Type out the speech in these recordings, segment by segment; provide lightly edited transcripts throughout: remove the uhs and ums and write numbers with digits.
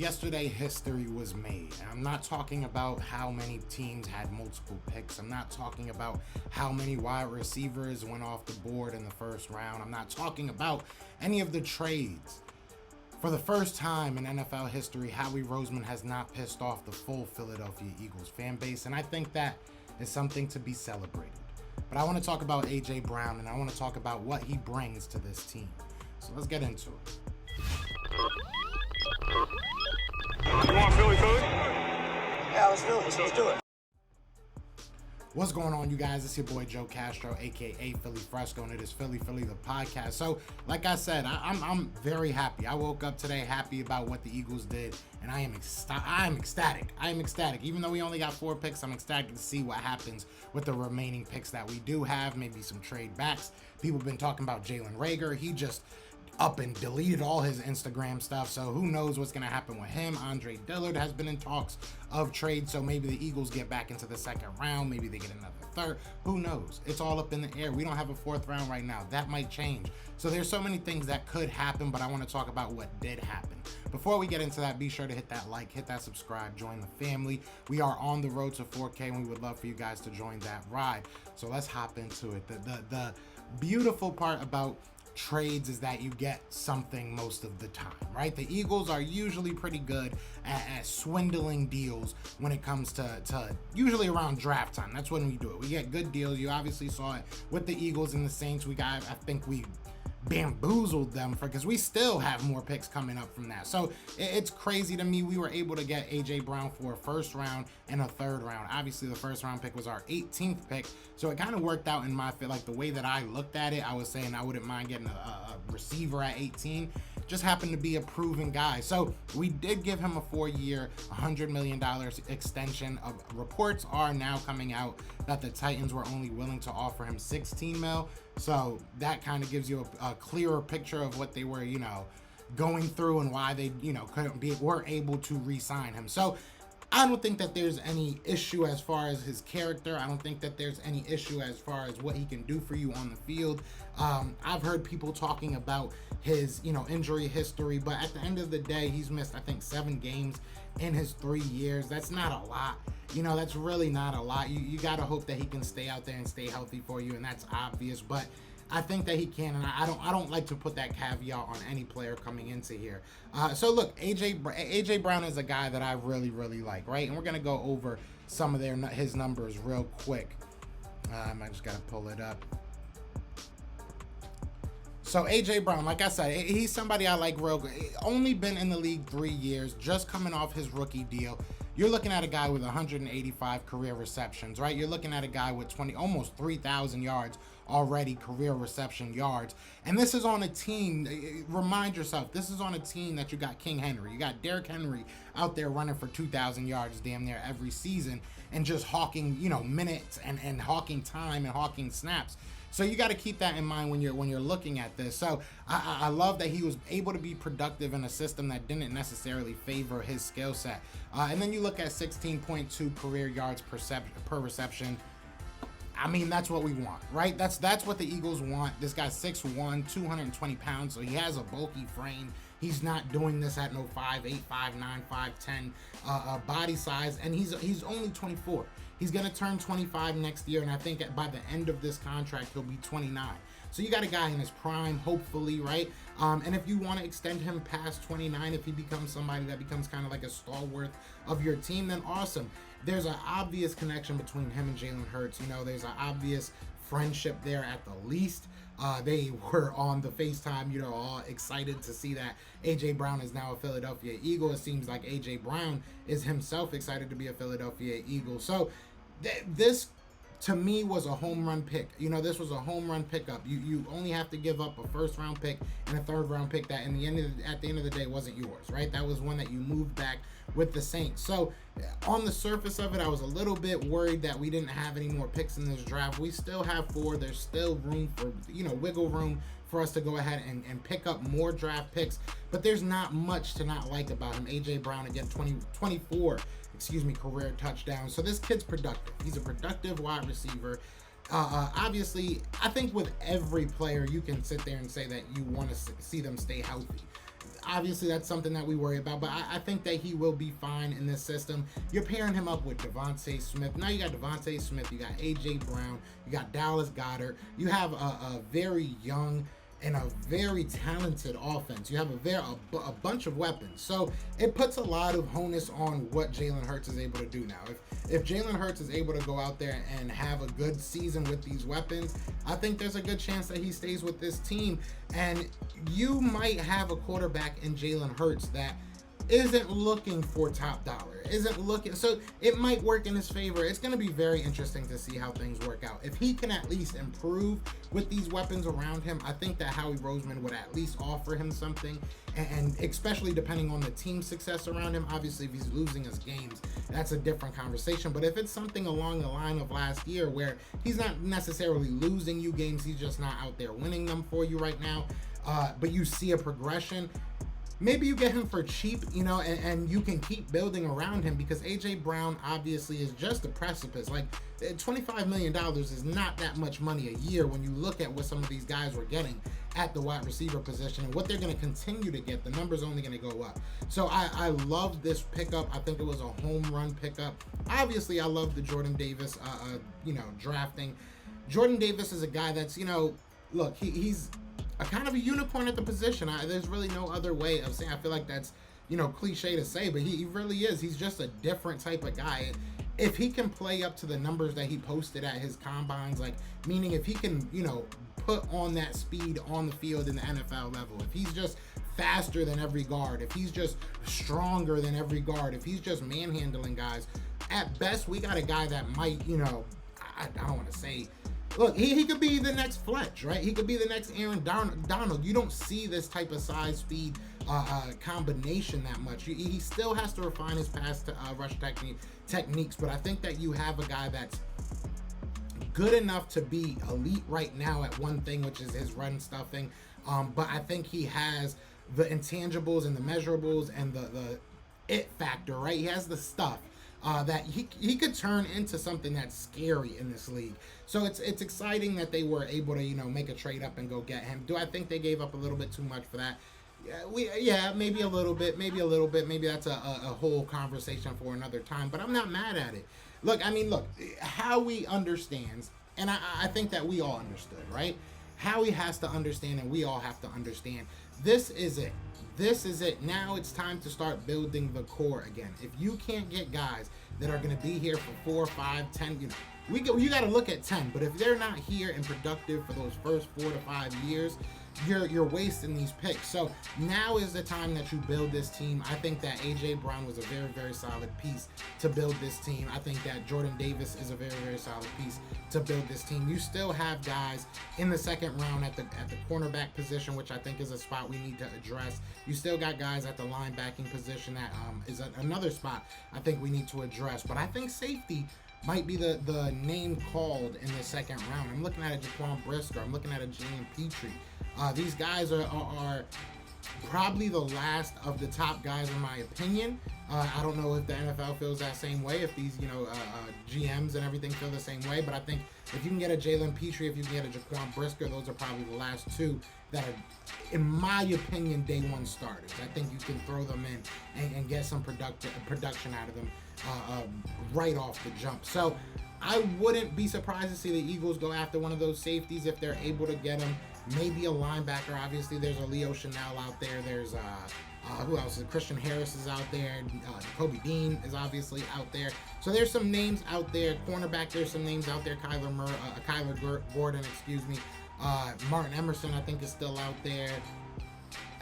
Yesterday, history was made. I'm not talking about how many teams had multiple picks. I'm not talking about how many wide receivers went off the board in the first round. I'm not talking about any of the trades. For the first time in NFL history, Howie Roseman has not pissed off the full Philadelphia Eagles fan base, and I think that is something to be celebrated. But I want to talk about A.J. Brown, and I want to talk about what he brings to this team. So let's get into it. You want Philly? Yeah, let's do it. Let's do it. What's going on, you guys? It's your boy Joe Castro, aka Philly Fresco, and it is Philly the podcast. So, like I said, I'm very happy. I woke up today happy about what the Eagles did, and I am ecstatic. I am ecstatic. Even though we only got 4 picks, I'm ecstatic to see what happens with the remaining picks that we do have. Maybe some trade backs. People have been talking about Jalen Reagor. He just up and deleted all his Instagram stuff, so who knows what's going to happen with him. Andre Dillard has been in talks of trade, so maybe the Eagles get back into the second round, maybe they get another third, who knows. It's all up in the air. We don't have a 4th round right now. That might change. So there's so many things that could happen, but I want to talk about what did happen. Before we get into that, be sure to hit that like, hit that subscribe, join the family. We are on the road to 4K, and we would love for you guys to join that ride. So let's hop into it. The beautiful part about trades is that you get something most of the time, right? The Eagles are usually pretty good at swindling deals when it comes to usually around draft time. That's when we do it. We get good deals. You obviously saw it with the Eagles and the Saints. I think we bamboozled them because we still have more picks coming up from that. So it's crazy to me. We were able to get A.J. Brown for a 1st round and a 3rd round. Obviously, the 1st round pick was our 18th pick, so it kind of worked out in my fit. Like the way that I looked at it, I was saying I wouldn't mind getting a receiver at 18. Just happened to be a proven guy. So we did give him a 4-year, $100 million extension. Reports are now coming out that the Titans were only willing to offer him 16 mil. So that kind of gives you a clearer picture of what they were, going through and why they, were able to re-sign him. So I don't think that there's any issue as far as his character. I don't think that there's any issue as far as what he can do for you on the field. I've heard people talking about his, injury history, but at the end of the day, he's missed, I think, 7 games in his 3 years. That's not a lot. That's really not a lot. You got to hope that he can stay out there and stay healthy for you, and that's obvious, but I think that he can, and I don't like to put that caveat on any player coming into here. So look, AJ Brown is a guy that I really like, right? And we're gonna go over some of his numbers real quick. I just gotta pull it up. So AJ Brown, like I said, he's somebody I like real good. Only been in the league 3 years, just coming off his rookie deal. You're looking at a guy with 185 career receptions, right? You're looking at a guy with almost 3,000 yards already, career reception yards. And this is on a team, remind yourself, this is on a team that you got King Henry. You got Derrick Henry out there running for 2,000 yards damn near every season and just hawking, minutes and hawking time and hawking snaps. So you got to keep that in mind when you're looking at this. So I love that he was able to be productive in a system that didn't necessarily favor his skill set. And then you look at 16.2 career yards per reception. I mean, that's what we want, right? That's what the Eagles want. This guy's 6'1", 220 pounds, so he has a bulky frame. He's not doing this at no 5'8", 5'9", 5'10" body size, and he's only 24. He's going to turn 25 next year, and I think by the end of this contract, he'll be 29. So you got a guy in his prime, hopefully, right? And if you want to extend him past 29, if he becomes somebody that becomes kind of like a stalwart of your team, then awesome. There's an obvious connection between him and Jalen Hurts. There's an obvious friendship there at the least. They were on the FaceTime, all excited to see that A.J. Brown is now a Philadelphia Eagle. It seems like A.J. Brown is himself excited to be a Philadelphia Eagle. So this, to me, was a home run pick. This was a home run pickup. You only have to give up a 1st round pick and a 3rd round pick that at the end of the day wasn't yours, right? That was one that you moved back with the Saints. So on the surface of it, I was a little bit worried that we didn't have any more picks in this draft. We still have 4. There's still room for, wiggle room for us to go ahead and pick up more draft picks, but there's not much to not like about him. A.J. Brown, again, 24 career touchdowns. So this kid's productive. He's a productive wide receiver. Obviously, I think with every player, you can sit there and say that you want to see them stay healthy. obviously that's something that we worry about, but I think that he will be fine in this system. You're pairing him up with Devontae Smith. Now you got Devontae Smith, you got A.J. Brown, you got Dallas Goedert. You have a very young and a very talented offense. You have a bunch of weapons. So it puts a lot of onus on what Jalen Hurts is able to do now. If Jalen Hurts is able to go out there and have a good season with these weapons, I think there's a good chance that he stays with this team. And you might have a quarterback in Jalen Hurts that isn't looking for top dollar, isn't looking, so it might work in his favor. It's going to be very interesting to see how things work out. If he can at least improve with these weapons around him, I think that Howie Roseman would at least offer him something, and especially depending on the team success around him. Obviously, if he's losing his games, that's a different conversation, but if it's something along the line of last year where he's not necessarily losing you games, he's just not out there winning them for you right now, but you see a progression, maybe you get him for cheap, and you can keep building around him, because A.J. Brown obviously is just a precipice. Like, $25 million is not that much money a year when you look at what some of these guys were getting at the wide receiver position and what they're going to continue to get. The number's only going to go up. So I love this pickup. I think it was a home run pickup. Obviously, I love the Jordan Davis, drafting. Jordan Davis is a guy that's, look, he's a kind of a unicorn at the position. There's really no other way of saying. I feel like that's, cliche to say, but he really is. He's just a different type of guy. If he can play up to the numbers that he posted at his combines, like, meaning if he can, put on that speed on the field in the NFL level, if he's just faster than every guard, if he's just stronger than every guard, if he's just manhandling guys, at best, we got a guy that might, I don't want to say, look, he could be the next Fletch, right? He could be the next Aaron Donald. You don't see this type of size, speed combination that much. He still has to refine his pass to rush techniques, but I think that you have a guy that's good enough to be elite right now at one thing, which is his run stuffing. But I think he has the intangibles and the measurables and the it factor, right? He has the stuff that he could turn into something that's scary in this league. So it's exciting that they were able to make a trade up and go get him. Do I think they gave up a little bit too much for that? Yeah, maybe a little bit. Maybe that's a whole conversation for another time. But I'm not mad at it. Look, Howie understands, and I think that we all understood, right? Howie has to understand, and we all have to understand. This is it. This is it. Now it's time to start building the core again. If you can't get guys that are going to be here for 4, 5, 10, you got to look at 10. But if they're not here and productive for those first 4 to 5 years, you're wasting these picks. So now is the time that you build this team. I think that A.J. Brown was a very, very solid piece to build this team. I think that Jordan Davis is a very, very solid piece to build this team. You still have guys in the second round at the cornerback position, which I think is a spot we need to address. You still got guys at the linebacking position that is another spot I think we need to address. But I think safety might be the name called in the second round. I'm looking at a Jaquan Brisker. I'm looking at a Jalen Petrie. These guys are probably the last of the top guys in my opinion. I don't know if the NFL feels that same way, if these GMs and everything feel the same way, but I think if you can get a Jalen Petrie, if you can get a Jaquan Brisker, those are probably the last two that are, in my opinion, day one starters. I think you can throw them in and get some production out of them right off the jump. So I wouldn't be surprised to see the Eagles go after one of those safeties if they're able to get him. Maybe a linebacker. Obviously, there's a Leo Chanel out there. There's who else? Christian Harris is out there. Kobe Dean is obviously out there. So there's some names out there. Cornerback, there's some names out there. Kyler Gordon, excuse me. Martin Emerson, I think, is still out there.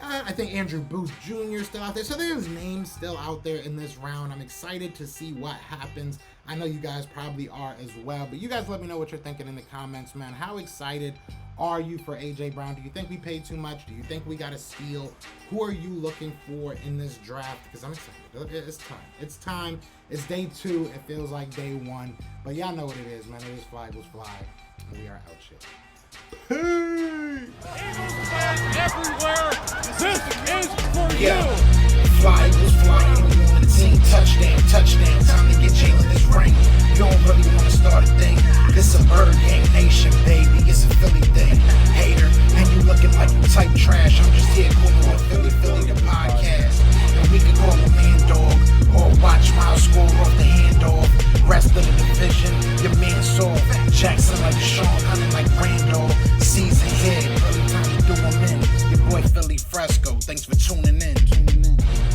I think Andrew Booth Jr. is still out there. So there's names still out there in this round. I'm excited to see what happens. I know you guys probably are as well. But you guys let me know what you're thinking in the comments, man. How excited are you for A.J. Brown? Do you think we paid too much? Do you think we got a steal? Who are you looking for in this draft? Because I'm excited. It's time. It's time. It's day 2. It feels like day 1. But y'all know what it is, man. It is Fly Eagles Fly. And we are out shit. Eagles fans everywhere, this is for you. Fly Eagles Fly, and we on the team. Touchdown, time to get Jalen this ring. You don't really want to start a thing. This a Bird Gang Nation, baby. It's a Philly thing. Hater, and you looking like you type trash. I'm just here cool on Philly the podcast. Frisco. Thanks for tuning in.